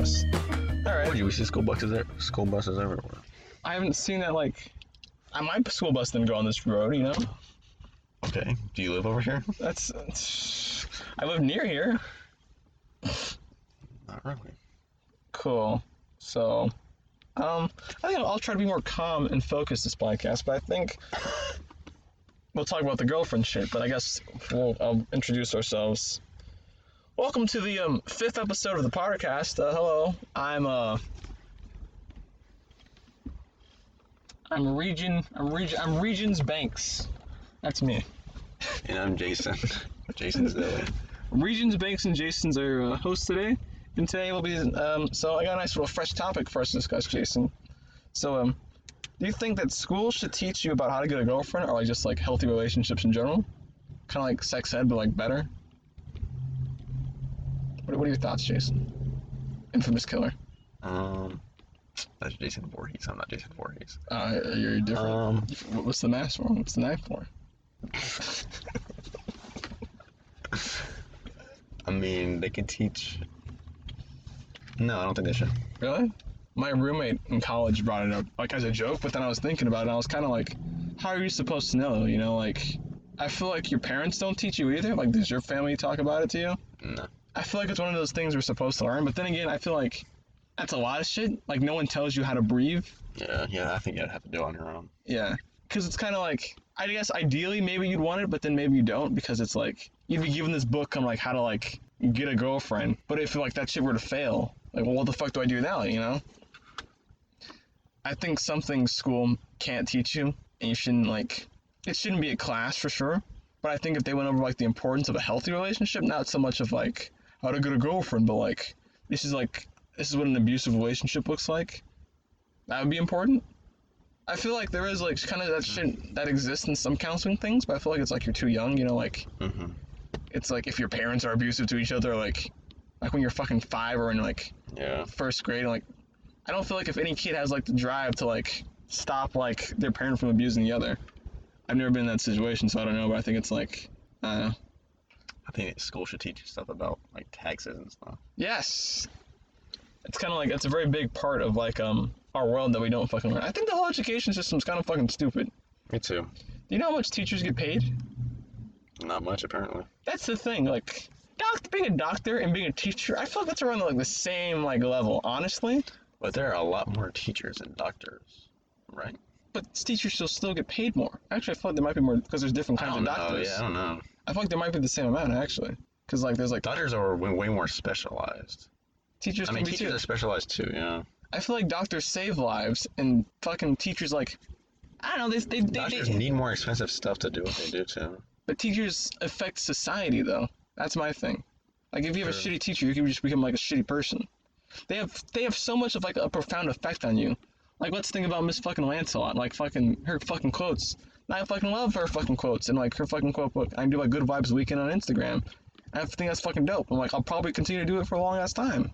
bus. All right. You see school buses everywhere. I haven't seen that, like, my school bus didn't go on this road, you know? Okay. Do you live over here? I live near here. Not really. Cool. So, I think I'll try to be more calm and focused this podcast, but I think we'll talk about the girlfriend shit, but I guess I'll introduce ourselves. Welcome to the 5th episode of the Poddercast. Hello, I'm Regions Banks. That's me. And I'm Jason. Jason's Billy. Regions Banks and Jason's our hosts today. And today we'll be, so I got a nice little fresh topic for us to discuss, Jason. So, do you think that school should teach you about how to get a girlfriend, or like just like healthy relationships in general? Kind of like sex ed, but like better? What are your thoughts, Jason? Infamous killer. That's Jason Voorhees. I'm not Jason Voorhees. You're different. What's the mask for? What's the knife for? I mean, they can teach. No, I don't think they should. Really? My roommate in college brought it up, like, as a joke, but then I was thinking about it, and I was kind of like, how are you supposed to know, you know, like, I feel like your parents don't teach you either, like, does your family talk about it to you? No. I feel like it's one of those things we're supposed to learn, but then again, I feel like that's a lot of shit, like, no one tells you how to breathe. Yeah, I think you'd have to do it on your own. Yeah, because it's kind of like, I guess ideally maybe you'd want it, but then maybe you don't, because it's like, you'd be given this book on, like, how to, like, get a girlfriend, but if, like, that shit were to fail, like, well, what the fuck do I do now, you know? I think something school can't teach you, and you shouldn't, like, it shouldn't be a class for sure, but I think if they went over, like, the importance of a healthy relationship, not so much of, like, how to get a girlfriend, but, like, this is what an abusive relationship looks like, that would be important. I feel like there is, like, kind of that shit that exists in some counseling things, but I feel like it's, like, you're too young, you know, like, it's, like, if your parents are abusive to each other, like when you're fucking 5 or in, like, first grade, like, I don't feel like if any kid has, like, the drive to, like, stop, like, their parent from abusing the other. I've never been in that situation, so I don't know, but I think it's, like, I don't know. I think school should teach you stuff about, like, taxes and stuff. Yes! It's kind of like, it's a very big part of, like, our world that we don't fucking learn. I think the whole education system's kind of fucking stupid. Me too. Do you know how much teachers get paid? Not much, apparently. That's the thing, like, being a doctor and being a teacher, I feel like that's around, like, the same, like, level, honestly. But there are a lot more teachers than doctors, right? But teachers still get paid more. Actually, I feel like there might be more, because there's different kinds of doctors. Yeah, I don't know. I feel like there might be the same amount, actually. Because, like, there's, like... Doctors are way more specialized. Teachers can be, too. Teachers are specialized, too, yeah. I feel like doctors save lives, and fucking teachers, like... I don't know, Doctors need more expensive stuff to do what they do, too. But teachers affect society, though. That's my thing. Like, if you have a shitty teacher, you can just become, like, a shitty person. They have so much of, like, a profound effect on you. Like, let's think about Miss fucking Lancelot, like, fucking, her fucking quotes. And I fucking love her fucking quotes, and, like, her fucking quote book. I do, like, Good Vibes Weekend on Instagram. I think that's fucking dope. I'm like, I'll probably continue to do it for a long-ass time.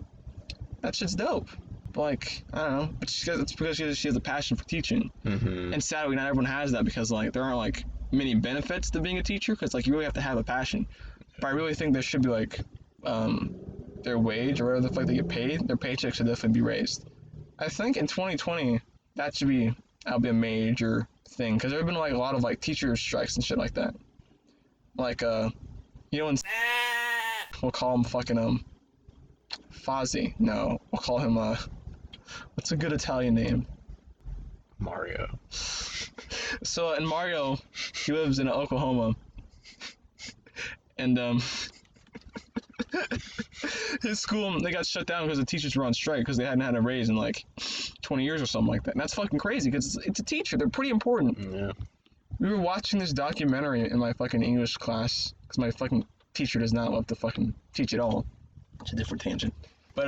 That shit's dope. But, like, I don't know. But it's because she has a passion for teaching. Mm-hmm. And sadly, not everyone has that because, like, there aren't, like, many benefits to being a teacher because, like, you really have to have a passion. But I really think there should be, like, their wage or whatever the fuck they get paid, their paycheck should definitely be raised. I think in 2020, that'll be a major thing because there have been, like, a lot of, like, teacher strikes and shit like that. Like, you know, we'll call him fucking, Fozzie. No, we'll call him, what's a good Italian name? Mario. So, and Mario, he lives in Oklahoma. And, his school, they got shut down because the teachers were on strike because they hadn't had a raise in, like, 20 years or something like that. And that's fucking crazy because it's a teacher. They're pretty important. Yeah. We were watching this documentary in my fucking English class because my fucking teacher does not love to fucking teach at all. It's a different tangent. But,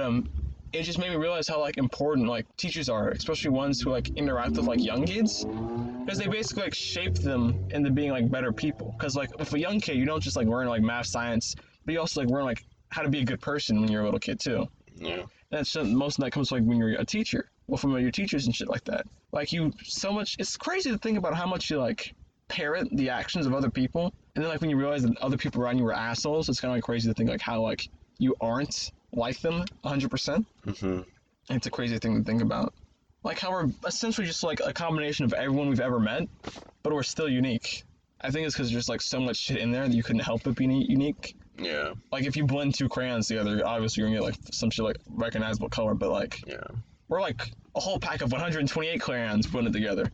it just made me realize how, like, important, like, teachers are, especially ones who, like, interact with, like, young kids. Because they basically, like, shape them into being, like, better people. Because, like, with a young kid, you don't just, like, learn, like, math, science, but you also, like, learn, like, how to be a good person when you're a little kid, too. Yeah. And that's most of that comes, like, when you're a teacher. Well, from your teachers and shit like that. Like, it's crazy to think about how much you, like, parrot the actions of other people. And then, like, when you realize that other people around you were assholes, it's kind of, like, crazy to think, like, how, like, you aren't like them 100%. Mm-hmm. It's a crazy thing to think about. Like how we're essentially just like a combination of everyone we've ever met, but we're still unique. I think it's because there's like so much shit in there that you couldn't help but be unique. Yeah. Like if you blend two crayons together, obviously you're gonna get like some shit like recognizable color, but like we're like a whole pack of 128 crayons blended together.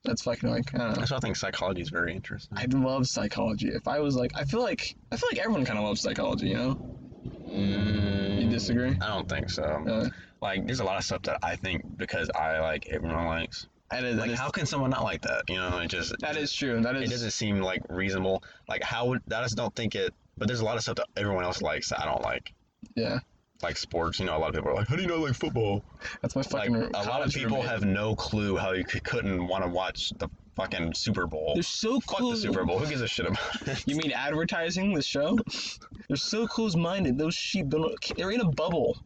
That's fucking like I don't know. That's why I think psychology is very interesting. I love psychology. If I was like, I feel like everyone kind of loves psychology, you know? You disagree? I don't think so. Like, there's a lot of stuff that I think because I like everyone likes. How can someone not like that? You know, that is true. It doesn't seem like reasonable. Like, I just don't think it. But there's a lot of stuff that everyone else likes that I don't like. Yeah. Like sports, you know, a lot of people are like, how do you not like football? That's my fucking. Like, a lot of people have no clue how you couldn't want to watch the fucking Super Bowl. They're so cool. Fuck the Super Bowl. Who gives a shit about it? You mean advertising the show? They're so close-minded. Those sheep, they're in a bubble.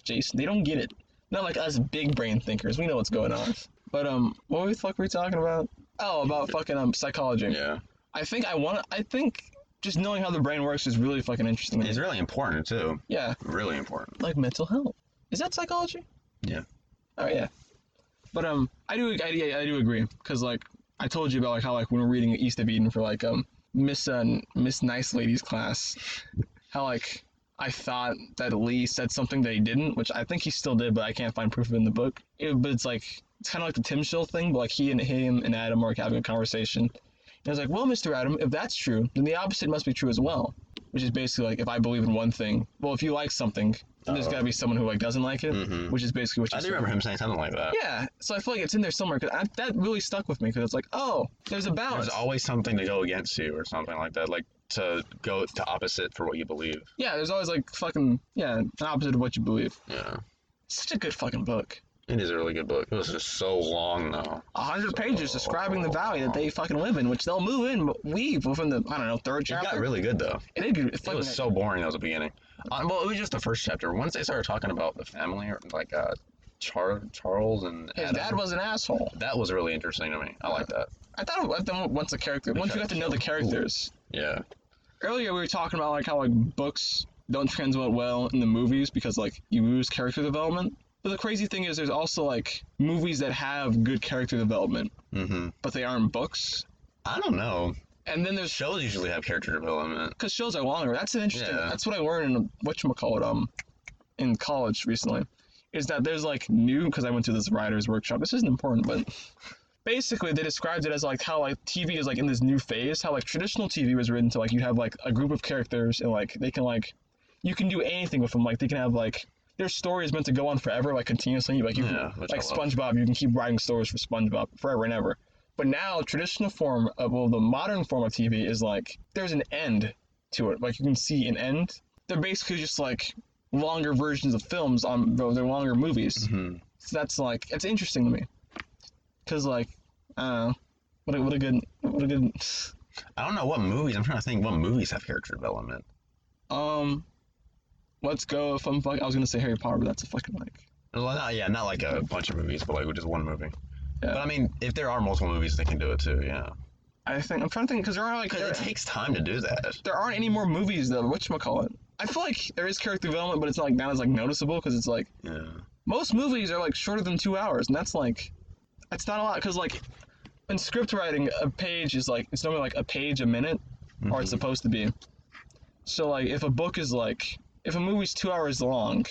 Jason, they don't get it. Not like us big brain thinkers. We know what's going on. But what the fuck were we talking about? Oh, about fucking psychology. Yeah. I think just knowing how the brain works is really fucking interesting. It's really important too. Yeah. Really important. Like mental health. Is that psychology? Yeah. Oh yeah. But I do agree because like I told you about like how like when we're reading East of Eden for like Miss Nice Ladies class, how like I thought that Lee said something that he didn't, which I think he still did, but I can't find proof of it in the book. But it's like it's kind of like the Tim Schill thing, but like him and Adam are like having a conversation. And I was like, well, Mr. Adam, if that's true, then the opposite must be true as well. Which is basically like, if I believe in one thing, well, if you like something, then there's gotta be someone who like doesn't like it, which is basically what you said. I do remember him saying something like that. Yeah, so I feel like it's in there somewhere, because that really stuck with me, because it's like, oh, there's a balance. There's always something to go against you or something like that, like to go to opposite for what you believe. Yeah, there's always like fucking, an opposite of what you believe. Yeah. Such a good fucking book. It is a really good book. It was just so long, though. 100 pages describing the valley that they fucking live in, which they'll weave within the, I don't know, third chapter. It got really good, though. It was so boring at the beginning. Well, it was just the first chapter. Once they started talking about the family, like Charles and his Adam, dad was an asshole. That was really interesting to me. I like that. I thought once you got to know the characters. Yeah. Earlier we were talking about like how like books don't translate well in the movies because like you lose character development. But the crazy thing is there's also like movies that have good character development, but they aren't books. I don't know. And then there's shows usually have character development. Because shows are longer. That's an interesting. Yeah. That's what I learned in whatchamacallit, in college recently, is that there's like because I went to this writer's workshop. This isn't important, but basically they described it as like how like TV is like in this new phase. How like traditional TV was written to like you have like a group of characters and like they can like you can do anything with them. Like they can have like their story is meant to go on forever, like continuously. Like like SpongeBob, you can keep writing stories for SpongeBob forever and ever. But now, traditional form of, the modern form of TV is like, there's an end to it. Like, you can see an end. They're basically just like longer versions of films they're longer movies. So that's like, it's interesting to me. Cause like, I don't know, what a good. I don't know what movies, I'm trying to think what movies have character development. Let's go if I was gonna say Harry Potter, but that's a fucking like. Well, not like a bunch of movies, but like just one movie. Yeah. But I mean, if there are multiple movies, they can do it too. Yeah. I'm trying to think because there are like. It takes time to do that. There aren't any more movies though. Whatchamacallit? I feel like there is character development, but it's not like not as like noticeable because it's like. Yeah. Most movies are like shorter than 2 hours, and that's like, that's not a lot because like, in script writing, a page is like it's normally like a page a minute, or it's supposed to be. So like, if a movie's 2 hours long,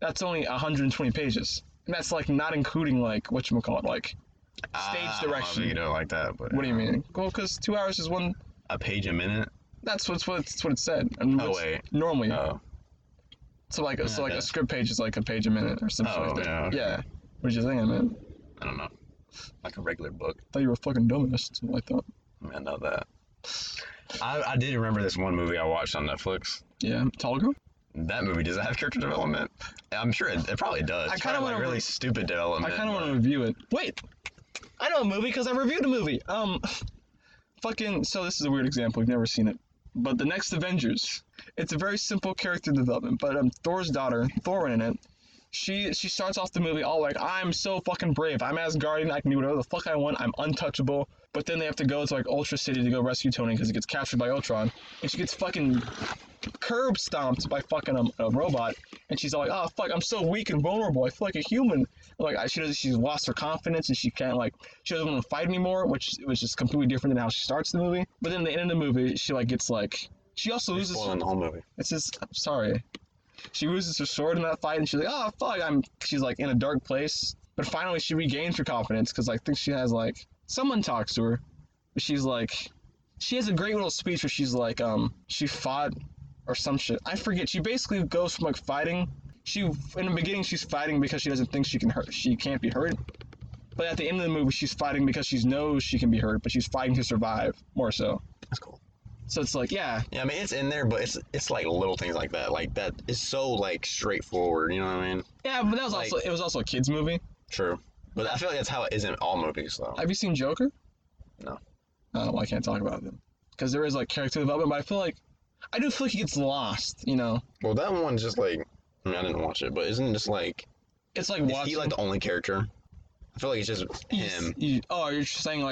that's only 120 pages. And that's like not including like whatchamacallit, like stage direction. You don't like that, but what do you mean? Well, because 2 hours is a page a minute. That's what it said. I mean, wait. Normally. Oh. So like a script page is like a page a minute or something like that. Yeah. Okay. Yeah. What did you think, man? I don't know. Like a regular book. I thought you were a fucking dumbass. Something like that. I know that. I did remember this one movie I watched on Netflix. Yeah, Tall Girl. That movie, does it have character development? I'm sure it probably does. I kind of want really stupid development. I kind of want to review it. Wait, I know a movie because I reviewed a movie. So this is a weird example. You've never seen it, but the next Avengers. It's a very simple character development. But Thor's daughter, Thor in it. She starts off the movie all like, I'm so fucking brave. I'm Asgardian. I can do whatever the fuck I want. I'm untouchable. But then they have to go to like Ultra City to go rescue Tony because he gets captured by Ultron, and she gets fucking curb stomped by fucking a robot, and she's all like, oh fuck, I'm so weak and vulnerable. I feel like a human. Like she's lost her confidence and she can't she doesn't want to fight anymore, which is completely different than how she starts the movie. But then at the end of the movie, she gets she also loses. Spoiling the whole movie. It's just I'm sorry. She loses her sword in that fight, and she's like, oh fuck, she's in a dark place. But finally, she regains her confidence because I think she has someone talks to her, but she's she has a great little speech where she's she fought or some shit. I forget. She basically goes from fighting. In the beginning she's fighting because she doesn't think she can't be hurt. But at the end of the movie she's fighting because she knows she can be hurt, but she's fighting to survive more so. That's cool. So it's yeah. Yeah, I mean it's in there, but it's little things like that. That is so straightforward, you know what I mean? Yeah, but that was it was also a kids movie. True. But I feel like that's how it is in all movies though. Have you seen Joker? No. Oh, well, I can't talk about them. Because there is character development, but I do feel he gets lost, you know? Well, that one's just I didn't watch it, but isn't it just it's watching... Is he the only character? I feel like it's just him. You're saying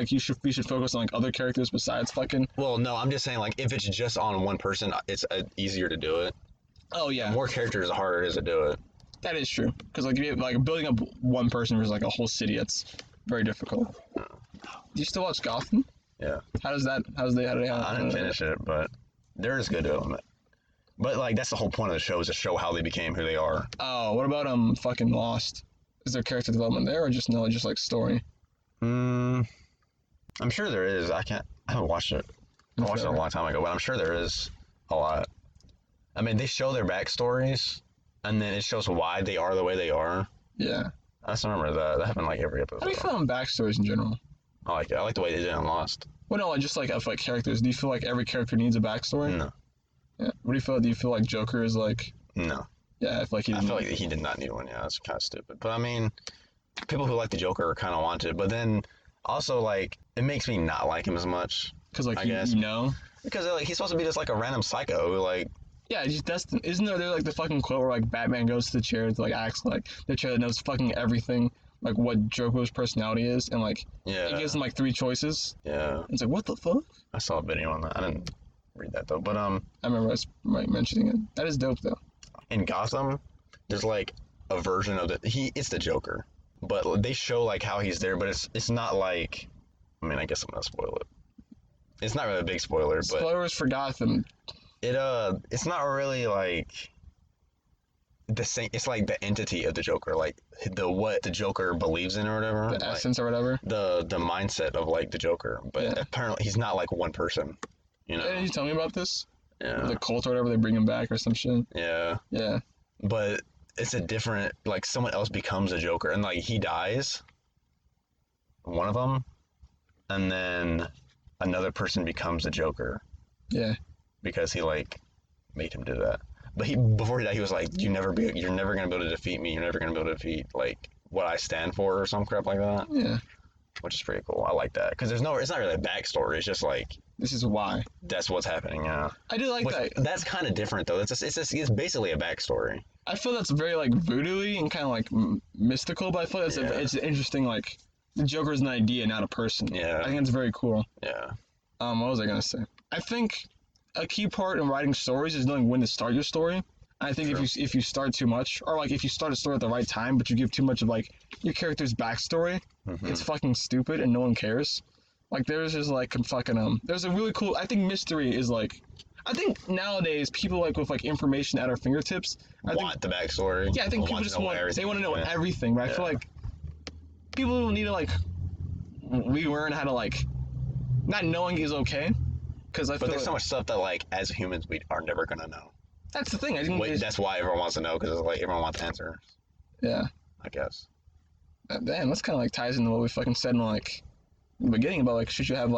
we should focus on other characters besides fucking... Well, no, I'm just saying if it's just on one person, it's easier to do it. Oh, yeah. The more characters, the harder it is to do it. That is true. Because building up one person versus a whole city, it's very difficult. Do you still watch Gotham? Yeah. How did they I didn't finish it, but there is good development. But that's the whole point of the show, is to show how they became who they are. Oh, what about fucking Lost? Is there character development there, or just story? I'm sure there is. I haven't watched it. I watched it a long time ago, but I'm sure there is a lot. I mean, they show their backstories, and then it shows why they are the way they are. Yeah. I just remember that. That happened every episode. How do you feel on backstories in general? I like it. I like the way they did it in Lost. Well, no, just of characters. Do you feel every character needs a backstory? No. Yeah. What do you feel? Do you feel Joker is No. Yeah, I feel like he did not need one. Yeah, that's kind of stupid. But I mean, people who like the Joker kind of want it. But then also it makes me not like him as much. Because I guess. you know. Because he's supposed to be just a random psycho who Yeah, isn't there the fucking quote where Batman goes to the chair to acts like the chair that knows fucking everything, what Joker's personality is, and yeah, it gives him 3 choices. Yeah. It's what the fuck? I saw a video on that. I didn't read that though, but I remember us mentioning it. That is dope though. In Gotham, there's a version of it's the Joker, but they show how he's there, but it's not I mean, I guess I'm gonna spoil it. It's not really a big spoiler, but spoilers for Gotham. It's not really the same. It's the entity of the Joker, what the Joker believes in or whatever, the essence or whatever, the mindset of the Joker. But apparently he's not one person. You know? Didn't you tell me about this? Yeah. The cult or whatever, they bring him back or some shit. Yeah. Yeah. But it's a different, someone else becomes a Joker, and he dies. One of them, and then another person becomes a Joker. Yeah. Because he made him do that. But before he died, he was you're never gonna be able to defeat me. You're never gonna be able to defeat what I stand for or some crap like that. Yeah. Which is pretty cool. I like that because it's not really a backstory. It's just this is why. That's what's happening. Yeah. I do like that. That's kind of different though. It's basically a backstory. I feel that's very voodoo-y and kind of mystical, but I feel it's interesting. The Joker is an idea, not a person. Yeah. I think it's very cool. Yeah. What was I gonna say? I think a key part in writing stories is knowing when to start your story. And I think if you start too much, or if you start a story at the right time, but you give too much of your character's backstory, it's fucking stupid and no one cares. There's just fucking there's a really cool. I think mystery is I think nowadays people with information at our fingertips. I think the backstory. Yeah, I think people just want to know everything, but I feel people need to relearn how to not knowing is okay. But there's so much stuff that as humans we are never gonna know. That's the thing. I think that's why everyone wants to know, because everyone wants answers. Yeah. I guess. Damn, that's kind of ties into what we fucking said in the beginning about should you have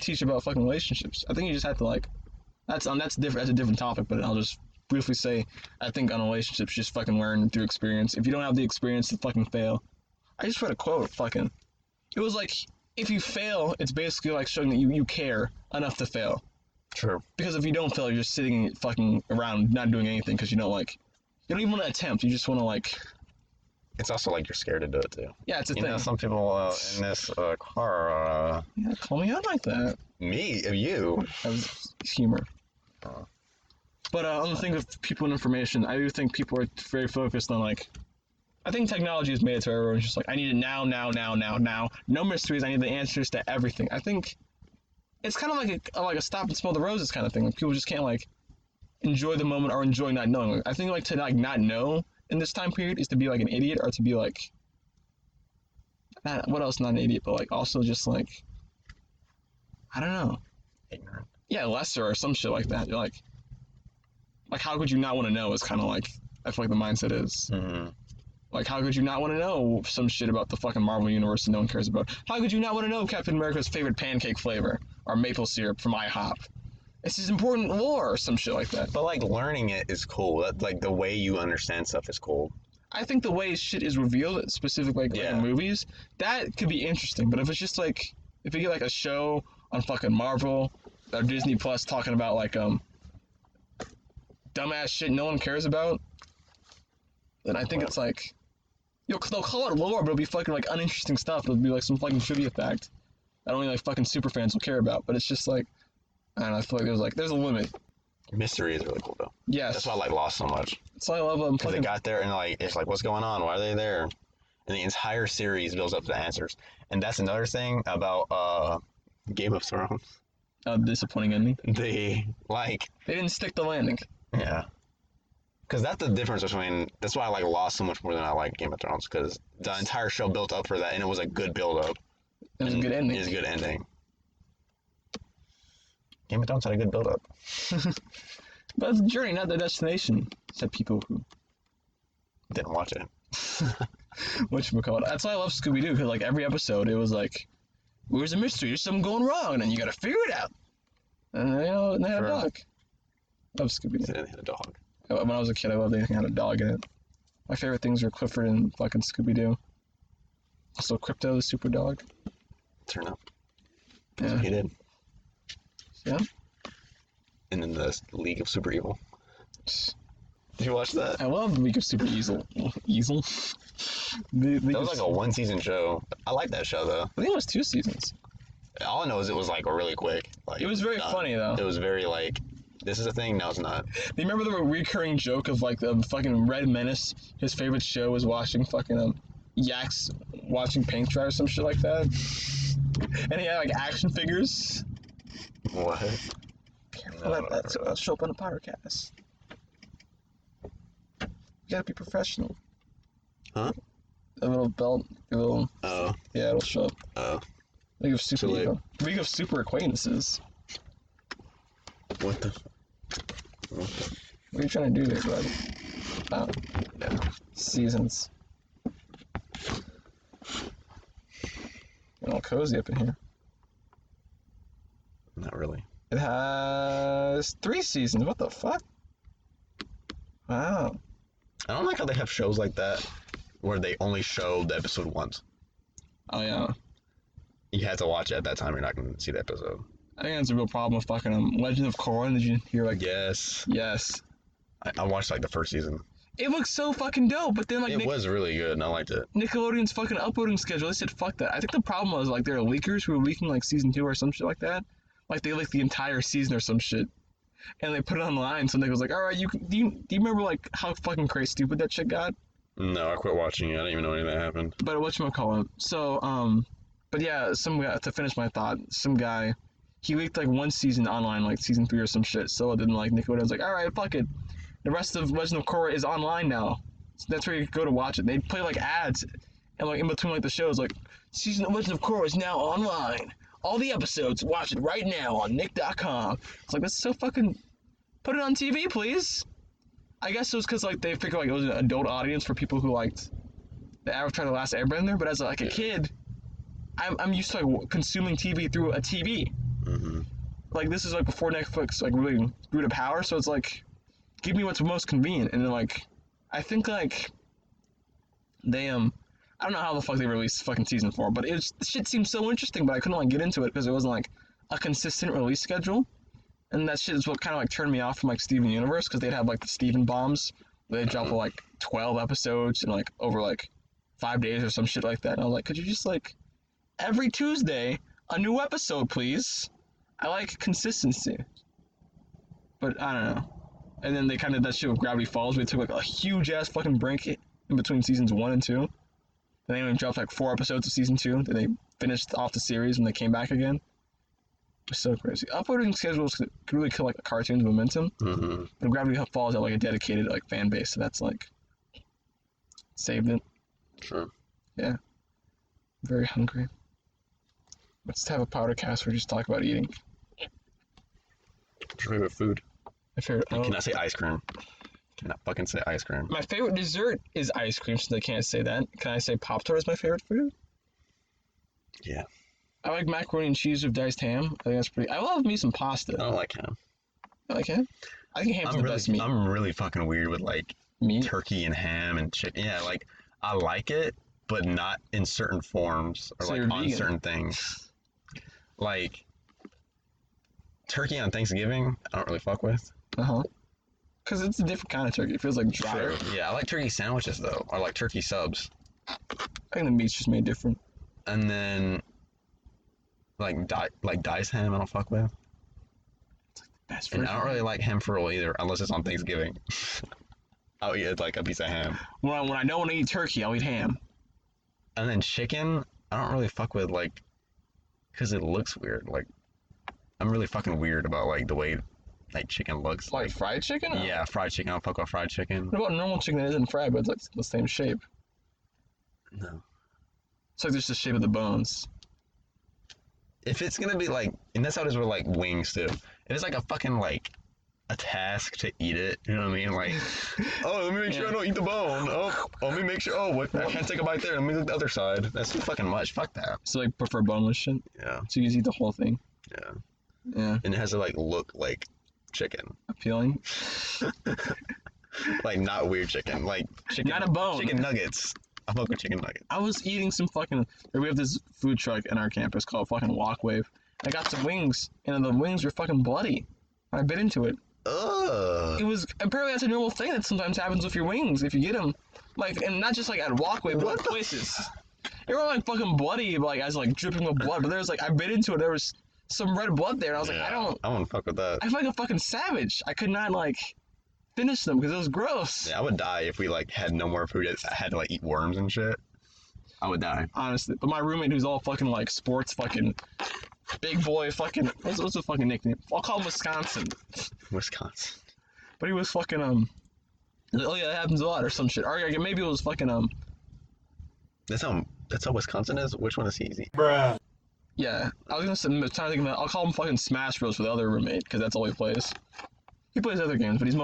teach about fucking relationships. I think you just have to that's different. That's a different topic, but I'll just briefly say I think on relationships just fucking learn through experience. If you don't have the experience to fucking fail. I just read a quote. It was if you fail, it's basically showing that you care enough to fail. True. Because if you don't fail, you're just sitting fucking around not doing anything because you don't you don't even want to attempt. You just want to It's also you're scared to do it too. Yeah, it's a thing. You know, some people in this car. Yeah, call me out like that. Me? You? That was humor. But on the thing of people and information, I do think people are very focused on like. I think technology has made it to where everyone's just like, I need it now, now, now, now, now. No mysteries. I need the answers to everything. I think it's kind of like a stop and smell the roses kind of thing. Like, people just can't like enjoy the moment or enjoy not knowing. I think like to like not know in this time period is to be like an idiot or to be like, what else? Not an idiot, but like also just like, I don't know. Ignorant. Yeah, lesser or some shit like that. You're like how could you not want to know is kind of like I feel like the mindset is. Mm-hmm. Like, how could you not want to know some shit about the fucking Marvel Universe that no one cares about? How could you not want to know Captain America's favorite pancake flavor or maple syrup from IHOP? This is important lore or some shit like that. But like learning it is cool. That, like the way you understand stuff is cool. I think the way shit is revealed, specifically like in movies, that could be interesting. But if it's just like, if you get like a show on fucking Marvel or Disney Plus talking about like dumbass shit no one cares about, then I think it's like, they'll call it lore, but it'll be fucking like uninteresting stuff. It'll be like some fucking trivia fact that only like fucking super fans will care about. But it's just like, I don't know. I feel like there's a limit. Mystery is really cool though. Yes. That's why I like Lost so much. That's why I love them. Because they got there and like it's like, what's going on? Why are they there? And the entire series builds up to the answers. And that's another thing about Game of Thrones. Disappointing ending. They didn't stick the landing. Yeah. Because that's the difference between. That's why I like Lost so much more than I like Game of Thrones. Because the entire show built up for that, and it was a good build up. It was a good ending. It was a good ending. Game of Thrones had a good build up. But it's the journey, not the destination, said people who didn't watch it. Whatchamacallit. That's why I love Scooby-Doo, because like every episode it was like, where's a mystery? There's something going wrong, and then you gotta figure it out. And they had a dog. I love Scooby-Doo. They had a dog. When I was a kid, I loved anything that had a dog in it. My favorite things were Clifford and fucking Scooby-Doo. Also, Crypto, the super dog. Turn up. Yeah. He did. Yeah. And then the League of Super Evil. Did you watch that? I love League of Super Easel. Easel? That was like a one-season show. I like that show, though. I think it was 2 seasons. All I know is it was like really quick. Like, it was very funny, though. It was very like, this is a thing? No, it's not. Do you remember the recurring joke of like the fucking Red Menace? His favorite show was watching fucking yaks watching paint dry or some shit like that. And he had like action figures. What? That'll show up on a Poddercast. You gotta be professional. Huh? A little belt, a little. Oh. Yeah, it'll show up. Oh. League of Super Acquaintances. What the? What are you trying to do there, bud? Oh. Yeah. Seasons. All cozy up in here. Not really. It has 3 seasons. What the fuck? Wow. I don't like how they have shows like that where they only show the episode once. Oh, yeah. You have to watch it at that time. You're not going to see the episode. I think that's a real problem with fucking Legend of Korra. Did you hear like? Yes. Yes. I watched like the first season. It looks so fucking dope, but then like it was really good, and I liked it. Nickelodeon's fucking uploading schedule. They said fuck that. I think the problem was like there are leakers who were leaking like season 2 or some shit like that. Like they leaked the entire season or some shit, and they put it online. So Nick was like, "All right, do you remember like how fucking crazy stupid that shit got?" No, I quit watching it. I didn't even know any of that happened. But whatchamacallit. So but yeah, some guy, to finish my thought, some guy, he leaked like one season online, like season 3 or some shit. So then like Nickelodeon was like, "All right, fuck it. The rest of Legend of Korra is online now. So that's where you go to watch it." They play like ads, and like in between like the shows, like season of Legend of Korra is now online. All the episodes, watch it right now on Nick.com. It's like, that's so fucking. Put it on TV, please. I guess it was because like they figured like it was an adult audience for people who liked the Avatar: The Last Airbender. But as like a kid, I'm used to like consuming TV through a TV. Mm-hmm. Like this is like before Netflix like really grew to power. So it's like, give me what's most convenient. And then like, I think like they I don't know how the fuck they released fucking season 4, but the shit seemed so interesting, but I couldn't like get into it because it wasn't like a consistent release schedule. And that shit is what kind of like turned me off from like Steven Universe, because they'd have like the Steven bombs where they'd drop like 12 episodes in like over like 5 days or some shit like that. And I was like, could you just like every Tuesday a new episode, please? I like consistency. But I don't know. And then they kind of did that shit with Gravity Falls. Where they took like a huge ass fucking break in between seasons 1 and 2. And they only dropped like 4 episodes of season 2. Then they finished off the series when they came back again. It's so crazy. Uploading schedules could really kill like a cartoon's momentum. Mm-hmm. But Gravity Falls had like a dedicated like fan base, so that's like saved it. Sure. Yeah. Very hungry. Let's have a Poddercast where we just talk about eating. What's your favorite food? My favorite. You cannot say ice cream. Cannot fucking say ice cream. My favorite dessert is ice cream, since I can't say that. Can I say Pop-Tart is my favorite food? Yeah. I like macaroni and cheese with diced ham. I think that's pretty. I love me some pasta. I don't like ham. I like ham. I think ham's the best meat. I'm really fucking weird with like Meat? turkey and ham and chicken. Yeah, like I like it, but not in certain forms or So like you're on vegan. certain things. Like turkey on Thanksgiving, I don't really fuck with. Because it's a different kind of turkey. It feels like drier. True. Yeah, I like turkey sandwiches though, or like turkey subs. I think the meat's just made different. And then like diced ham, I don't fuck with. Best And version. I don't really like ham for real either, unless it's on Thanksgiving. I'll eat like a piece of ham. When I know when I eat turkey, I'll eat ham. And then chicken, I don't really fuck with like, cause it looks weird. Like, I'm really fucking weird about like the way like chicken looks. Like fried chicken? Or Yeah, fried chicken. I don't fuck with fried chicken. What about normal chicken that isn't fried, but it's like the same shape? No. It's like just the shape of the bones. If it's gonna be like, and that's how it is with like wings too. If it's like a fucking like a task to eat it, you know what I mean? Like, oh, let me make sure I don't eat the bone. Oh, let me make sure. Oh, what? I can't take a bite there. Let me look the other side. That's too fucking much. Fuck that. So like prefer boneless shit. Yeah, So you just eat the whole thing. yeah. Yeah. And it has to like look like chicken, Appealing. like not weird chicken, like chicken. Not a bone. Chicken nuggets. I fuck with chicken nuggets. I was eating some fucking. We have this food truck in our campus called fucking Walkwave. I got some wings, and the wings were fucking bloody. I bit into it. Ugh. It was apparently that's a normal thing that sometimes happens with your wings if you get them, like, and not just like at Walkwave, but What like the places. They were like fucking bloody, like as like dripping with blood. But there was like I bit into it. There was some red blood there. And I was like, I wouldn't fuck with that. I feel like a fucking savage. I could not like finish them because it was gross. Yeah, I would die if we like had no more food. I had to like eat worms and shit. I would die. Honestly, but my roommate who's all fucking like sports fucking big boy fucking what's the fucking nickname? I'll call him Wisconsin. Wisconsin. But he was fucking oh yeah, that happens a lot or some shit. Or yeah, maybe it was fucking That's how Wisconsin is. Which one is easy? yeah. I was trying to think of that. I'll call him fucking Smash Bros for the other roommate because that's all he plays. He plays other games, but he's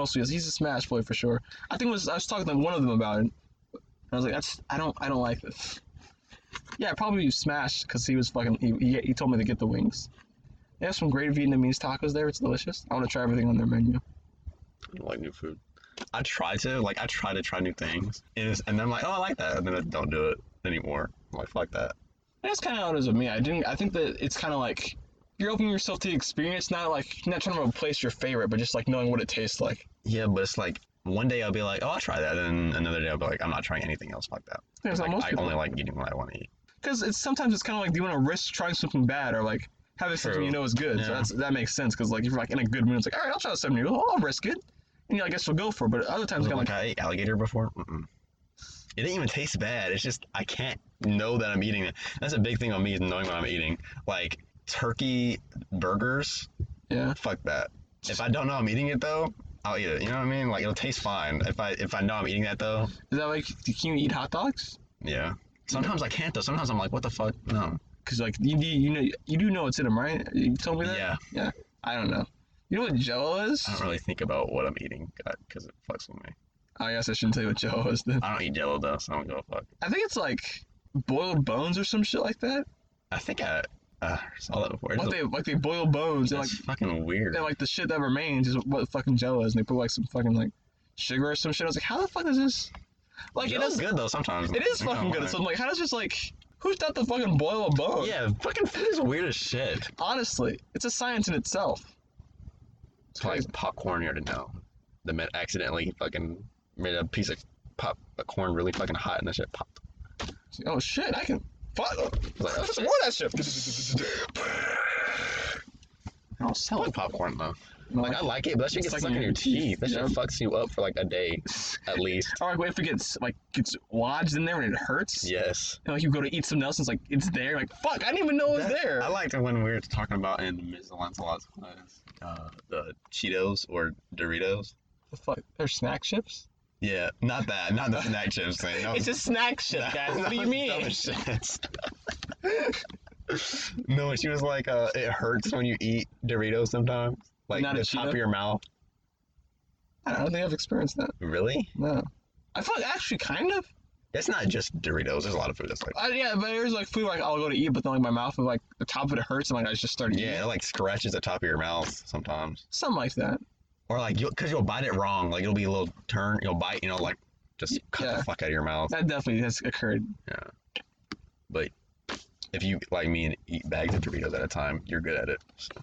a Smash boy for sure. I was talking to one of them about it. And I was like, I don't like this. Yeah, probably Smash because he was fucking he told me to get the wings. They have some great Vietnamese tacos there. It's delicious. I want to try everything on their menu. I don't like new food. I try to try new things. And then I'm like, oh, I like that. And then I don't do it anymore. I'm like, fuck that. That's kind of how it is with me. I think that it's kind of like you're opening yourself to the experience, not trying to replace your favorite, but just like knowing what it tastes like. Yeah, but it's like one day I'll be like, oh, I'll try that. And another day I'll be like, I'm not trying anything else like that. Yeah, it's Like, almost I only like eating what I want to eat. because sometimes it's kind of like, do you want to risk trying something bad or like having something True. you know is good? Yeah. So that makes sense because like if you're like in a good mood, it's like, all right, I'll try something new. I'll risk it, and I guess you'll go for it. But other times, it's kind of Like I ate alligator before. Mm-mm. It didn't even taste bad. It's just I can't know that I'm eating it. That's a big thing on me is knowing what I'm eating. Like turkey burgers, yeah. fuck that. If I don't know I'm eating it though, I'll eat it. You know what I mean? Like it'll taste fine. If I know I'm eating that though, Is that like can you eat hot dogs? yeah. Sometimes I can't though. Sometimes I'm like, what the fuck? No. Because like you do know what's in them, right? You told me that. Yeah. Yeah. I don't know. You know what Jello is? I don't really think about what I'm eating because it fucks with me. I guess I shouldn't tell you what Jello is then. I don't eat Jello though, so I don't give a fuck. I think it's like boiled bones or some shit like that. I think I saw that before. Like they boil bones and That's like fucking weird. and like the shit that remains is what fucking Jello is, and they put like some fucking like sugar or some shit. I was like, how the fuck is this? Like Jello's it is good though sometimes. It is fucking good. So I'm like, how does just like who's thought to fucking boil a bone? Yeah, fucking food is weird as shit. Honestly, it's a science in itself. It's like popcorn here to know. The man accidentally fucking made a piece of corn really fucking hot and that shit popped. Oh shit, I can. Fuck. Like, More of that shit. I'll sell I like it. popcorn though. Like, I like it, but that shit gets stuck in your teeth. That shit fucks you up for like a day, at least. Or like if it gets lodged in there and it hurts. Yes. And like you go to eat something else and it's there. Like, fuck, I didn't even know it was there. I liked it when we were talking about in Ms. Lancelot's class, the Cheetos or Doritos. The fuck? They're snack chips? Yeah, not that. Not the snack chips thing. It's a snack chip, guys. What do you mean? No, she was like, it hurts when you eat Doritos sometimes. Like Not the a top Cheeto? of your mouth. I don't think I've experienced that. Really? No. I feel like actually kind of. It's not just Doritos. There's a lot of food that's like. Yeah, but there's like food like I'll go to eat, but then like my mouth is like the top of it hurts and like I just start eating. Yeah, it like scratches the top of your mouth sometimes. Something like that. Or like, because you'll bite it wrong. Like it'll be a little turn. You'll bite, like just cut the fuck out of your mouth. That definitely has occurred. Yeah. But if you, like me, and eat bags of Doritos at a time, you're good at it. So.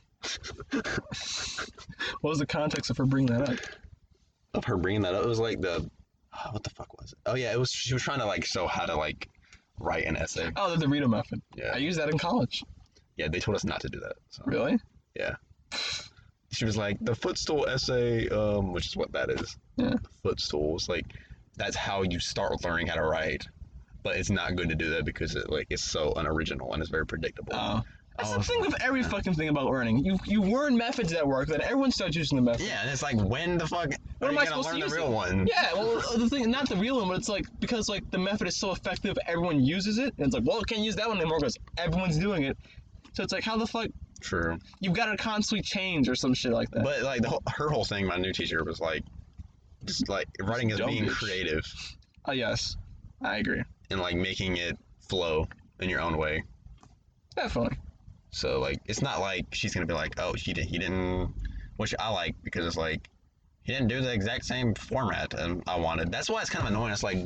What was the context of her bringing that up? Of her bringing that up, it was like what the fuck was it? Oh yeah, she was trying to like show how to like write an essay. Oh, the Dorito method. Yeah. I used that in college. Yeah, they told us not to do that. So. Really? Yeah. She was like, the footstool essay, which is what that is. Yeah. Footstools, like, that's how you start learning how to write. But it's not good to do that because it's so unoriginal and it's very predictable. Oh. That's the thing with every fucking thing about learning. You learn methods that work, then everyone starts using the method. Yeah, and it's like, when the fuck are you gonna learn the real one? Yeah, well, the thing, not the real one, but it's like, because like the method is so effective, everyone uses it, and it's like, well, can't use that one anymore because everyone's doing it. So it's like, how the fuck? True. You've got to constantly change or some shit like that. But like her whole thing, my new teacher was like, just like writing is being creative. Oh yes, I agree. And like making it flow in your own way. Definitely. So like, it's not like she's gonna be like, oh, he didn't, which I like because it's like, he didn't do the exact same format I wanted. That's why it's kind of annoying. It's like,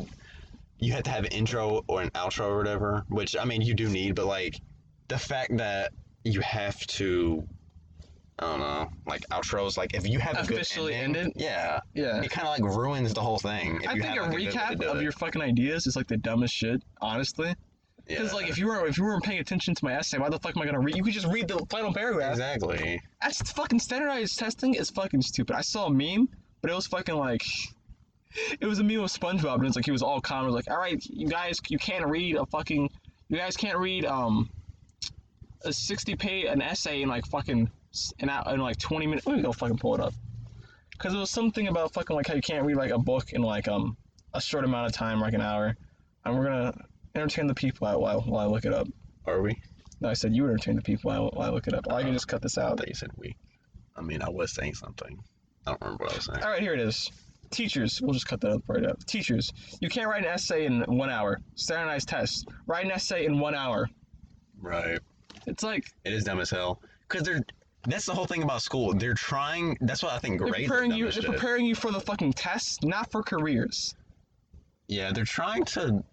you have to have an intro or an outro or whatever, which I mean you do need, but like, the fact that you have to, I don't know, like outros, like if you have officially a good ending, yeah, it kind of like ruins the whole thing. I think a recap of your fucking ideas is like the dumbest shit, honestly. Because like if you weren't paying attention to my essay, why the fuck am I gonna read? You could just read the final paragraph. Exactly. That's fucking standardized testing is fucking stupid. I saw a meme, but it was fucking like, it was a meme of SpongeBob, and it's like he was all calm. It was like, all right, you guys can't read a 60-page an essay in like fucking in like 20 minutes. Let me go fucking pull it up. Because it was something about fucking like how you can't read like a book in like a short amount of time, like an hour. And we're gonna entertain the people while I look it up. Are we? No, I said you would entertain the people while I look it up. Or I can just cut this I out. thought you said we. I mean, I was saying something. I don't remember what I was saying. All right, here it is. Teachers, we'll just cut that right out. Teachers, you can't write an essay in 1 hour. Standardized test. Write an essay in 1 hour. Right. It's like, it is dumb as hell. Because that's the whole thing about school. They're trying, that's what I think grades are dumb as shit. They're preparing you for the fucking tests, not for careers. Yeah, they're trying to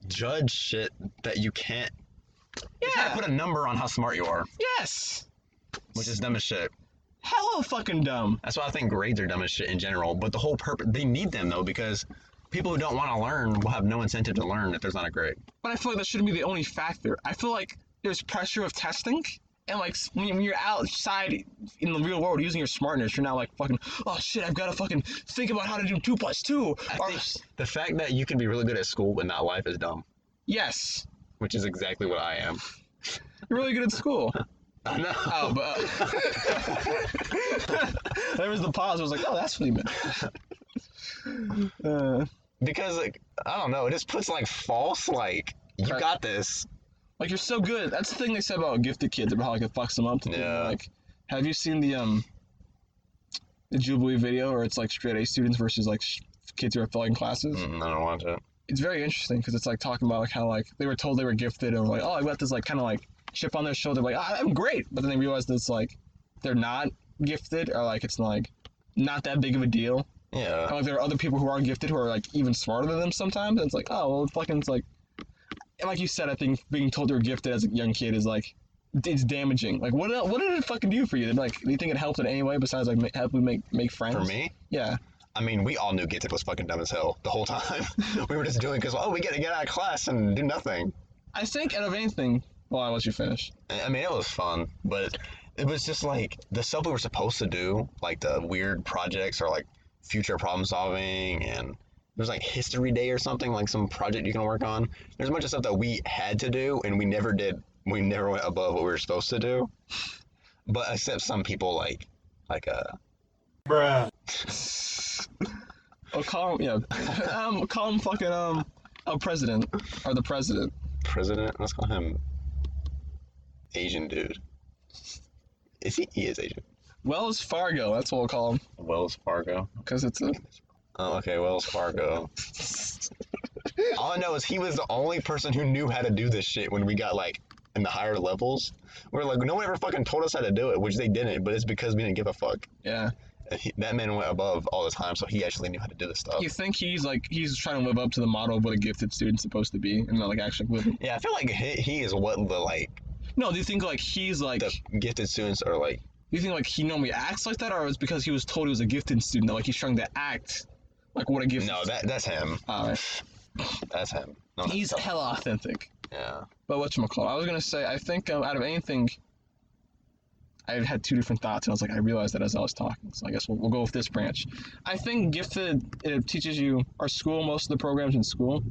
judge shit that you can't. They're trying to put a number on how smart you are. Yes. Which is dumb as shit. Hella fucking dumb. That's why I think grades are dumb as shit in general. But the whole purpose, they need them though, because people who don't want to learn will have no incentive to learn if there's not a grade. But I feel like that shouldn't be the only factor. I feel like there's pressure of testing, and like when you're outside in the real world using your smartness, you're not like fucking, oh shit, I've got to fucking think about how to do 2 + 2. I think the fact that you can be really good at school but not life is dumb. Yes. Which is exactly what I am. You're really good at school. I know. Oh, but there was the pause. I was like, oh, that's what he meant. Because like, I don't know, it just puts like false like, you got this. Like, you're so good. That's the thing they said about gifted kids, about how like it fucks them up. Like, have you seen the Jubilee video where it's like straight A students versus like kids who are failing classes? I don't watch it. It's very interesting because it's like talking about like how like they were told they were gifted and like, oh, I got this like kind of like chip on their shoulder, like, I'm great, but then they realize that it's like they're not gifted, or like it's like not that big of a deal. Yeah. And, like there are other people who aren't gifted who are like even smarter than them sometimes, and it's like, oh well, fucking, it's like, and like you said, I think being told you're gifted as a young kid is like, it's damaging. Like, what did it fucking do for you? Like, do you think it helped in any way besides like help you make friends? For me? Yeah. I mean, we all knew gifted was fucking dumb as hell the whole time. We were just doing it because, we get to get out of class and do nothing. I think out of anything, well, I'll let you finish. I mean, it was fun, but It was just like the stuff we were supposed to do, like the weird projects or like future problem solving, and there's like history day or something, like some project you can work on. There's a bunch of stuff that we had to do and we never did. We never went above what we were supposed to do. But except some people like Bruh. Oh, call him, yeah. Call him fucking, a president. Or the president. president. Let's call him Asian dude. Is he? He is Asian. Wells Fargo, that's what we'll call him. Wells Fargo. Because it's a... Oh, okay, Wells Fargo. All I know is he was the only person who knew how to do this shit when we got like in the higher levels. We're like, no one ever fucking told us how to do it, which they didn't, but it's because we didn't give a fuck. Yeah. And that man went above all the time, so he actually knew how to do this stuff. You think he's trying to live up to the model of what a gifted student's supposed to be, and not like actually living? Yeah, I feel like he is what the like No, do you think like he's like... the gifted students are like. Do you think like he normally acts like that, or it's because he was told he was a gifted student that like he's trying to act like what a gifted... No, that's him. Alright. That's him. No, He's hella authentic. Yeah. But whatchamacallit, I was gonna say, I think out of anything, I had two different thoughts, and I was like, I realized that as I was talking, so I guess we'll go with this branch. I think gifted, it teaches you, our school, most of the programs in school,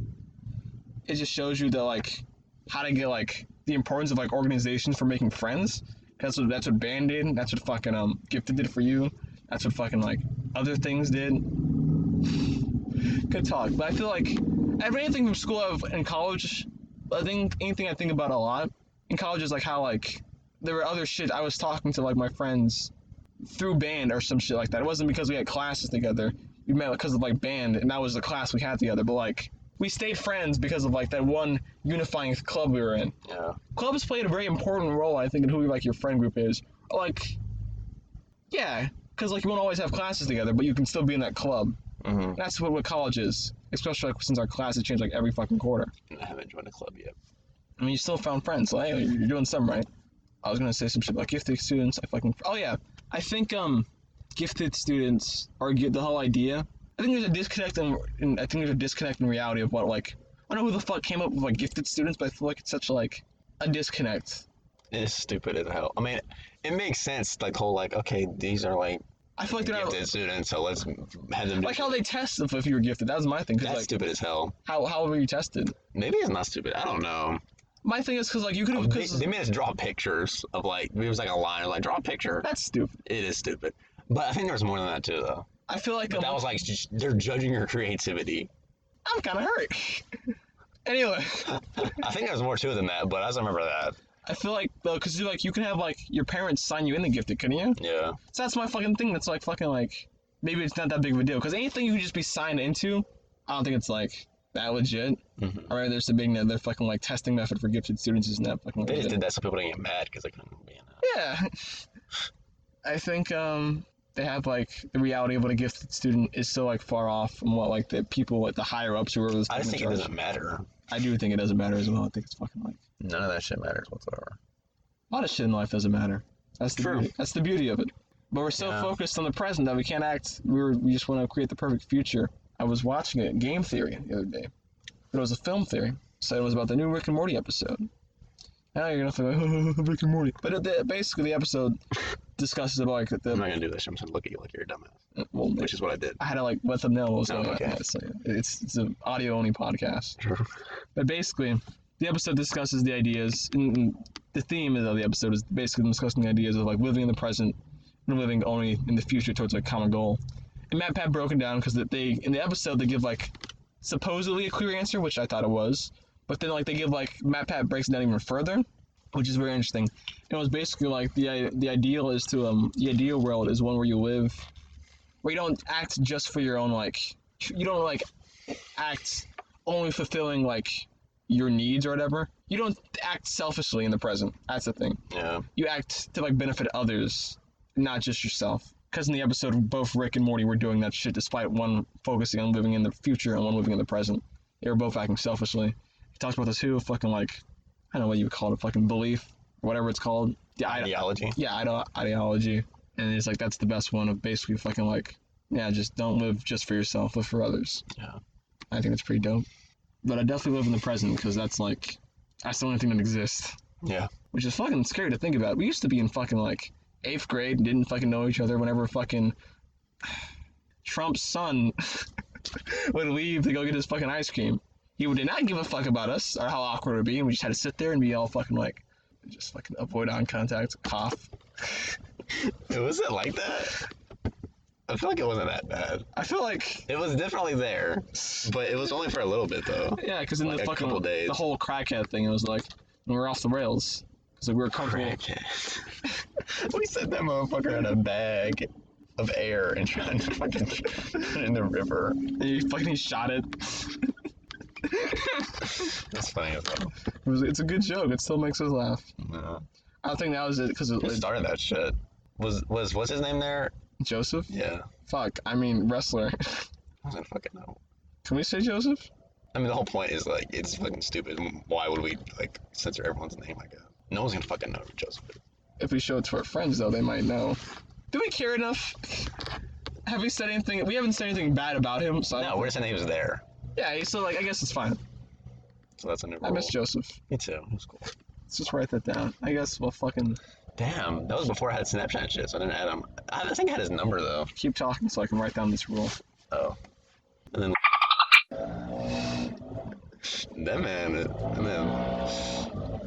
it just shows you that like, how to get like, the importance of like organizations for making friends. That's what band did, that's what fucking gifted did for you, that's what fucking like, other things did. Good talk, but I feel like, anything from school and college, I think anything I think about a lot in college is like how like there were other shit I was talking to like my friends through band or some shit like that. It wasn't because we had classes together. We met because of like band, and that was the class we had together. But like we stayed friends because of like that one unifying club we were in. Yeah. Clubs played a very important role, I think, in who like your friend group is. Like, yeah, because like you won't always have classes together, but you can still be in that club. Mm-hmm. That's what college is, especially like since our classes change like every fucking quarter. I haven't joined a club yet. I mean, you still found friends, so hey, you're doing some right. I was gonna say some shit about gifted students. Oh yeah, I think gifted students are the whole idea. I think there's a disconnect in reality of what like I don't know who the fuck came up with like gifted students, but I feel like it's such like a disconnect. It's stupid as hell. I mean, it makes sense. Like whole like okay, these are like I feel like they're gifted not students, so let's have them do like how they test if you were gifted. That was my thing. 'Cause, That's like, stupid as hell. how were you tested? Maybe it's not stupid. I don't know. My thing is because like you could have They made us draw pictures of like it was like a line like draw a picture. that's stupid. It is stupid, but I think there was more than that too though. I feel like But that was like they're judging your creativity. I'm kind of hurt. Anyway. I think there's more to it than that, but I just remember that. I feel like though, cause you can have like your parents sign you in the gifted, couldn't you? Yeah. So that's my fucking thing. That's like fucking like maybe it's not that big of a deal. Cause anything you can just be signed into, I don't think it's like that legit. Mm-hmm. Or they're debating that their fucking like testing method for gifted students isn't that fucking. They just legit. did that so people didn't get mad because they couldn't be in it. Yeah. I think they have like the reality of what a gifted student is so like far off from what like the people like the higher ups who are. I just think it doesn't matter. I do think it doesn't matter as well. I think it's fucking like None of that shit matters whatsoever. a lot of shit in life doesn't matter. That's the True. beauty. That's the beauty of it. But we're so Yeah. focused on the present that we can't act. We just want to create the perfect future. I was watching a game theory the other day, but it was a film theory. So it was about the new Rick and Morty episode. Now you're gonna think like Rick and Morty, but basically the episode discusses about like I'm the not gonna do this. I'm just gonna look at you like you're a dumbass, well, which is what I did. I had to like let them know what was going okay. on. So it's an audio only podcast. Sure. But basically, the episode discusses the ideas, and the theme of the episode is basically them discussing the ideas of like living in the present and living only in the future towards a common goal. And Matt Pat broken down because they in the episode they give like supposedly a clear answer, which I thought it was, but then like they give like Matt Pat breaks it down even further, which is very interesting. It was basically like the ideal is to the ideal world is one where you live, where you don't act just for your own like you don't like act only fulfilling like your needs or whatever. You don't act selfishly in the present. That's the thing. Yeah. You act to like benefit others, not just yourself. Because in the episode, both Rick and Morty were doing that shit, despite one focusing on living in the future and one living in the present. They were both acting selfishly. He talks about this who fucking like, I don't know what you would call it, fucking belief, or whatever it's called. The Ideology. Ideology. And it's like that's the best one of basically fucking like, yeah, just don't live just for yourself, live for others. Yeah. I think that's pretty dope. But I definitely live in the present because that's the only thing that exists. Yeah. Which is fucking scary to think about. We used to be in fucking like 8th grade, didn't fucking know each other. Whenever fucking Trump's son would leave to go get his fucking ice cream, he did not give a fuck about us or how awkward it would be, and we just had to sit there and be all fucking like, just fucking avoid eye contact, cough. Was it like that? I feel like it wasn't that bad. I feel like it was definitely there, but it was only for a little bit though. Yeah, because in like the fucking couple days. The whole crackhead thing, it was like we were off the rails because like, we were comfortable. Crackhead. We sent that motherfucker in a bag of air and tried to fucking put it in the river. And he shot it. That's funny as well. It's a good joke. It still makes us laugh. No. I don't think that was it because Who started that shit? Was what's his name there? Joseph? Yeah. Fuck. I mean, wrestler. I don't fucking know. Can we say Joseph? I mean, the whole point is like it's fucking stupid. Why would we like censor everyone's name? I guess no one's gonna fucking know who Joseph is. If we show it to our friends, though, they might know. Do we care enough? Have we said anything? We haven't said anything bad about him. So No, we're saying he was there. Yeah. So like, I guess it's fine. So that's a new rule. I miss Joseph. Me too. It was cool. Let's just write that down. I guess we'll fucking Damn, that was before I had Snapchat shit, so I didn't add him. I think I had his number though. keep talking so I can write down this rule. Oh. And then that man, and then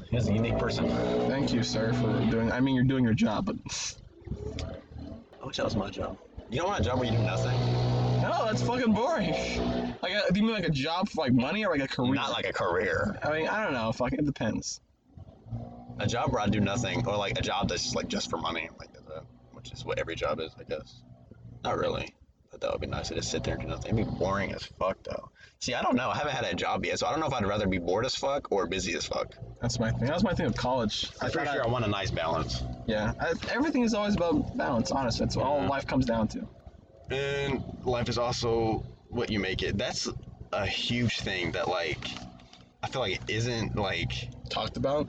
he was a unique person. Thank you, sir, for doing. I mean, you're doing your job, but I wish that was my job. You don't want a job where you do nothing? no, that's fucking boring. Like, do you mean like a job for like money or like a career? Not like a career. I mean, I don't know. Fucking, it depends. A job where I do nothing, or like a job that's just like just for money, like that, which is what every job is, I guess. Not really, but that would be nice to just sit there and do nothing. It'd be boring as fuck though. See, I don't know. I haven't had a job yet, so I don't know if I'd rather be bored as fuck or busy as fuck. That's my thing. That was my thing with college. I'm pretty sure I want a nice balance. Yeah, everything is always about balance. Honestly, that's what all life comes down to. And life is also what you make it. That's a huge thing that like I feel like it isn't like Talked about.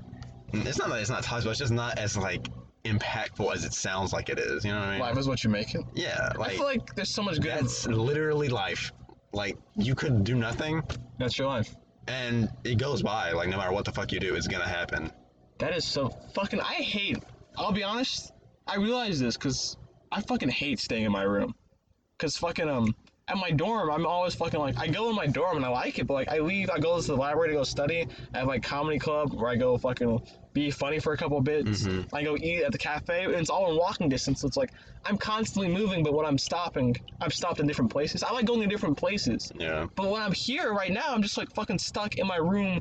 it's not that it's not talked about, it's just not as like impactful as it sounds like it is, you know what I mean? Life is what you make it. Yeah, like I feel like there's so much good. that's literally life. Like you could do nothing That's your life. and it goes by, like no matter what the fuck you do, it's gonna happen. That is so fucking. I hate. I'll be honest. I realize this because I fucking hate staying in my room. Cause fucking at my dorm, I'm always fucking like, I go in my dorm and I like it, but like I leave, I go to the library to go study. I have like comedy club where I go fucking be funny for a couple bits. Mm-hmm. I go eat at the cafe, and it's all in walking distance. So it's like I'm constantly moving, but when I'm stopped in different places. I like going to different places. Yeah. But when I'm here right now, I'm just like fucking stuck in my room,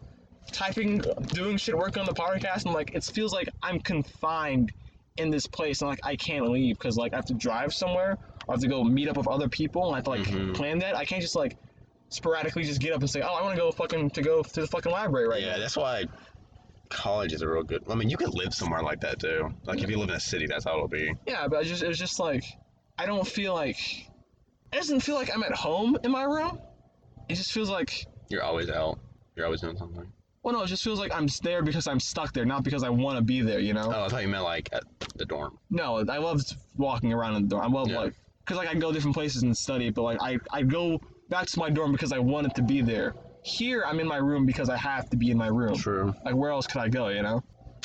typing, doing shit, working on the podcast, and like it feels like I'm confined in this place, and like I can't leave because like I have to drive somewhere. I have to go meet up with other people, and I have to like plan that. I can't just like sporadically just get up and say, oh, I want to go to the fucking library right now. Yeah, that's why college is a real good. I mean, you could live somewhere like that too. Like if you live in a city, that's how it'll be. Yeah, but it was just like I don't feel like it doesn't feel like I'm at home in my room. It just feels like You're always out. You're always doing something. well, no, it just feels like I'm there because I'm stuck there, not because I want to be there. You know? Oh, I thought you meant like at the dorm. No, I love walking around in the dorm. I love Yeah. like because like I go different places and study, but like I go back to my dorm because I wanted to be there. Here, I'm in my room because I have to be in my room. True. Like, where else could I go, you know?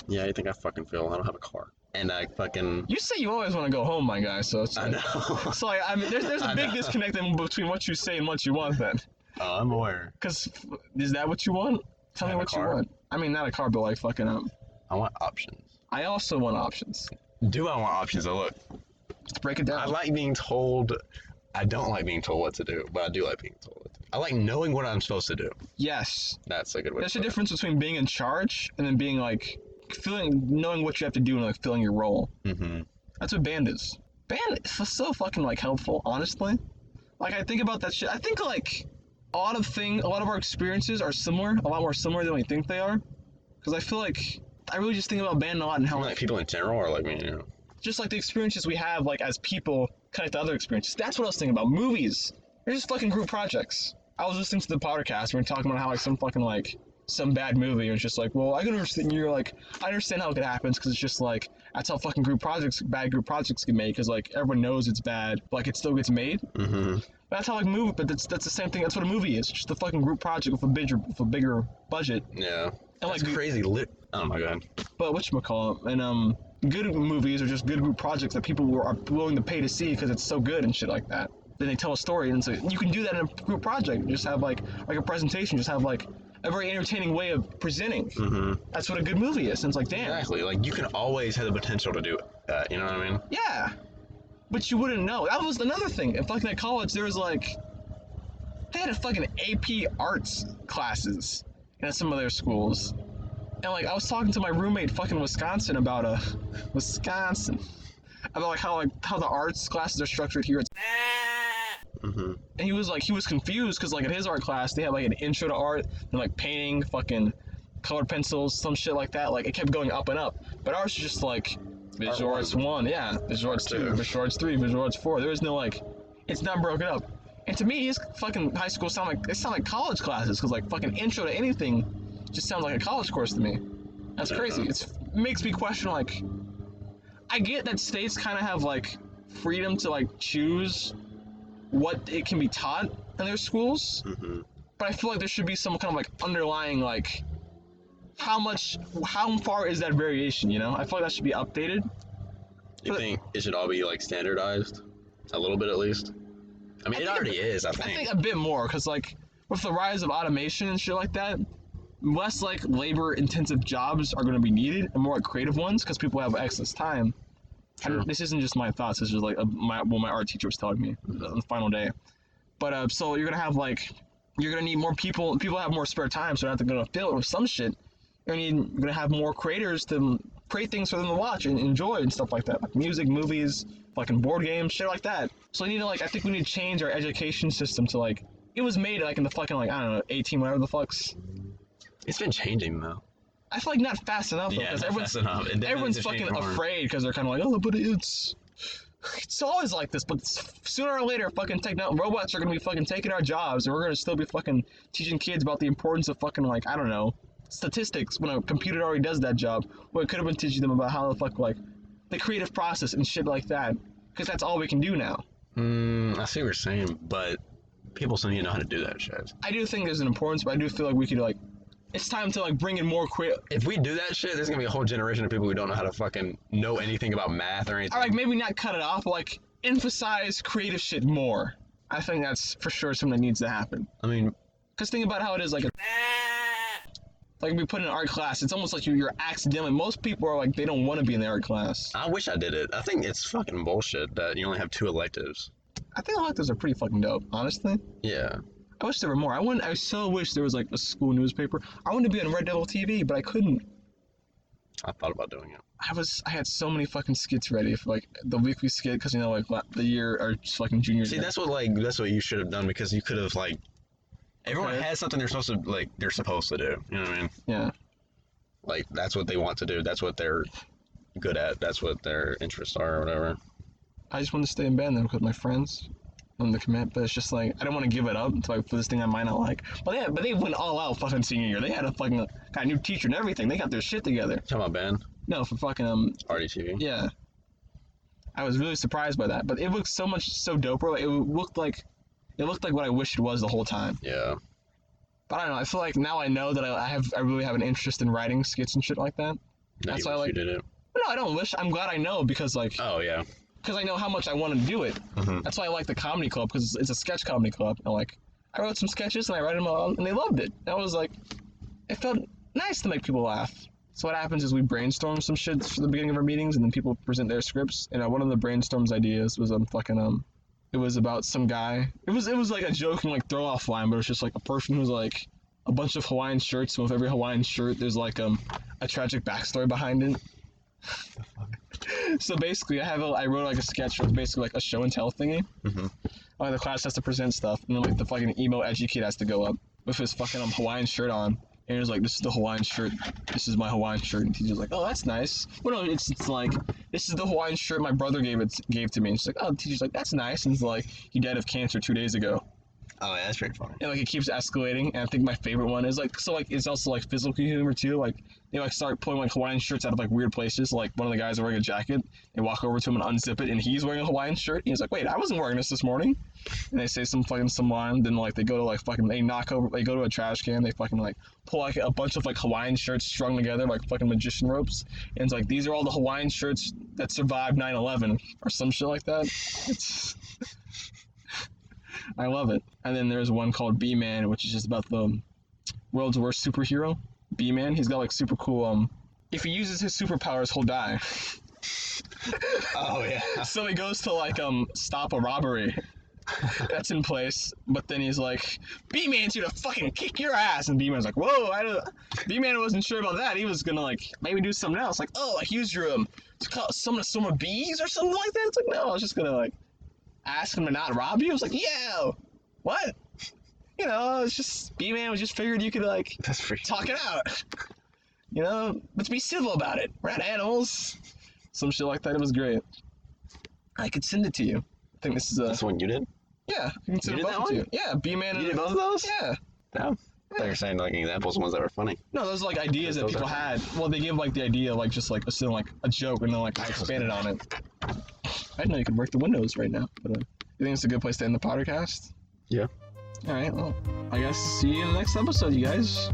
Yeah, I think I fucking feel. I don't have a car. And I fucking. You say you always want to go home, my guy, so it's I like, know. so like, I mean, there's I a big know. disconnect between what you say and what you want then. Oh, I'm aware. Because, is that what you want? Tell me Have a what you car. want. I mean, not a car, but like fucking, I want options. I also want options. Do I want options? So look, Let's break it down. I like being told. I don't like being told what to do, but I do like being told what to do. I like knowing what I'm supposed to do. Yes. That's a good way There's to a put it. difference between being in charge and then being like, knowing what you have to do and like filling your role. Mm-hmm. That's what band is. Band is so fucking like helpful, honestly. Like I think about that shit. I think like a lot of our experiences are similar, a lot more similar than we think they are. Because I feel like I really just think about band a lot and how Like people in general, or like me, you know. just like the experiences we have like as people connect to other experiences. That's what I was thinking about. Movies. They're just fucking group projects. I was listening to the Poddercast. We were talking about how like some bad movie. And it's just like, well, I can understand. You're like, I understand how it happens because it's just like that's how fucking bad group projects get made because like everyone knows it's bad, but like it still gets made. Mm-hmm. That's how like movie. But that's the same thing. That's what a movie is. It's just a fucking group project with a bigger budget. Yeah. And That's like crazy. Oh my god. But whatchamacallit, and good movies or just good group projects that people are willing to pay to see because it's so good and shit like that. Then they tell a story, and so you can do that in a group project. Just have like a presentation. Just have like a very entertaining way of presenting. Mm-hmm. That's what a good movie is. And it's like, damn. Exactly. Like, you can always have the potential to do that. You know what I mean? Yeah, but you wouldn't know. That was another thing. In fucking at college, there was like, they had a fucking AP arts classes in some of their schools. And like, I was talking to my roommate fucking Wisconsin about like how the arts classes are structured here. Mm-hmm. And he was confused because like in his art class they had like an intro to art and like painting, fucking colored pencils, some shit like that. Like it kept going up and up. But ours was just like visual arts 1, yeah, visual arts 2, visual arts 3, visual arts 4. There was no like, it's not broken up. And to me, his fucking high school sound like college classes because like fucking intro to anything just sounds like a college course to me. That's crazy. It makes me question like, I get that states kind of have like freedom to like choose what it can be taught in their schools, but I feel like there should be some kind of like underlying like how far is that variation, you know? I feel like that should be updated. You think it should all be like standardized a little bit at least? I mean, it already is. I think a bit more because like with the rise of automation and shit like that, less like labor intensive jobs are going to be needed and more like creative ones because people have excess time. And this isn't just my thoughts. This is just like what my art teacher was telling me on the final day. But so you're gonna need more people. People have more spare time, so they're not gonna fill it with some shit. You're gonna have more creators to create things for them to watch and enjoy and stuff like that, like music, movies, fucking board games, shit like that. So you need to like, I think we need to change our education system to like, it was made like in the fucking like, I don't know, 18 whatever the fuck's. It's been changing though. I feel like not fast enough. Yeah, not fast enough. Everyone's fucking afraid because they're kind of like, oh, but it's always like this. But sooner or later, fucking robots are gonna be fucking taking our jobs, and we're gonna still be fucking teaching kids about the importance of fucking like, I don't know, statistics when a computer already does that job. Well, it could have been teaching them about how the fuck like the creative process and shit like that, because that's all we can do now. I see what you're saying, but people still need to know how to do that shit. I do think there's an importance, but I do feel like we could like, it's time to like bring in more If we do that shit, there's gonna be a whole generation of people who don't know how to fucking know anything about math or anything. Or like maybe not cut it off, but like emphasize creative shit more. I think that's for sure something that needs to happen. I mean, because think about how it is like if we put in an art class, it's almost like you're accidentally. Most people are like, they don't want to be in the art class. I wish I did it. I think it's fucking bullshit that you only have 2 electives. I think electives are pretty fucking dope, honestly. Yeah. I wish there were more. I so wish there was like a school newspaper. I wanted to be on Red Devil TV, but I couldn't. I thought about doing it. I had so many fucking skits ready for like the weekly skit because you know like the year or just fucking junior. See, that's what you should have done because you could have like everyone has something they're supposed to do. You know what I mean? Yeah. Like that's what they want to do. That's what they're good at. That's what their interests are or whatever. I just want to stay in band then with my friends. The commit, but it's just like I don't want to give it up to like for this thing I might not like. But they went all out fucking senior year. They had a fucking got a new teacher and everything. They got their shit together. Talking about band? No, for fucking RDTV. Yeah. I was really surprised by that, but it looked so dope, bro. It looked like what I wish it was the whole time. Yeah. But I don't know. I feel like now I know that I really have an interest in writing skits and shit like that. Now That's why why I like. You did it. No, I don't wish. I'm glad I know because like. Oh yeah. Because I know how much I want to do it. That's why I like the comedy club, because it's a sketch comedy club. And like, I wrote some sketches and I read them all, and they loved it. And I was like, it felt nice to make people laugh. So what happens is we brainstorm some shit for the beginning of our meetings, and then people present their scripts. And one of the brainstorms ideas was it was about some guy. It was like a joking like throw off line, but it was just like a person who's like a bunch of Hawaiian shirts, and with every Hawaiian shirt, there's like a tragic backstory behind it. So basically, I wrote like a sketch where it's basically like a show and tell thingy. Like the class has to present stuff, and then like the fucking emo edgy kid has to go up with his fucking Hawaiian shirt on, and he's like, "This is the Hawaiian shirt. This is my Hawaiian shirt." And the teacher's like, "Oh, that's nice." Well, no, it's like, "This is the Hawaiian shirt my brother gave to me." And she's like, "Oh," the teacher's like, "That's nice." And he's like, "He died of cancer 2 days ago." Oh, yeah, that's pretty funny. And like it keeps escalating. And I think my favorite one is like it's also like physical humor too. Like they like start pulling like Hawaiian shirts out of like weird places. Like one of the guys are wearing a jacket. They walk over to him and unzip it, and he's wearing a Hawaiian shirt. And he's like, "Wait, I wasn't wearing this morning." And they say some line. Then like they go to like fucking they go to a trash can. They fucking like pull like a bunch of like Hawaiian shirts strung together like fucking magician ropes. And it's like these are all the Hawaiian shirts that survived 9/11 or some shit like that. It's I love it. And then there's one called B-Man, which is just about the world's worst superhero. B-Man. He's got like super cool. If he uses his superpowers, he'll die. Oh, yeah. So he goes to like stop a robbery that's in place, but then he's like, B-Man's here to fucking kick your ass, and B-Man's like, whoa, B-Man wasn't sure about that. He was gonna like maybe do something else, like, oh, like use your summon a bees or something like that. It's like, no, I was just gonna like ask him to not rob you. I was like, yeah, what? You know, it's just B-Man was just figured you could like That's freaking talk it out. You know, let's be civil about it. We're not animals. Some shit like that. It was great. I could send it to you. I think this is a. That's the one you did? Yeah, I can send You did both that to you. one? Yeah, B-Man. You did both of those? Yeah. No. I thought you were saying like examples, ones that were funny. No, those are like ideas that Those people are- had. Well, they give like the idea, like just like assume like a joke, and then like I expanded on it. I didn't know you could work the windows right now, but you think it's a good place to end the Poddercast? Yeah. All right. Well, I guess see you in the next episode, you guys.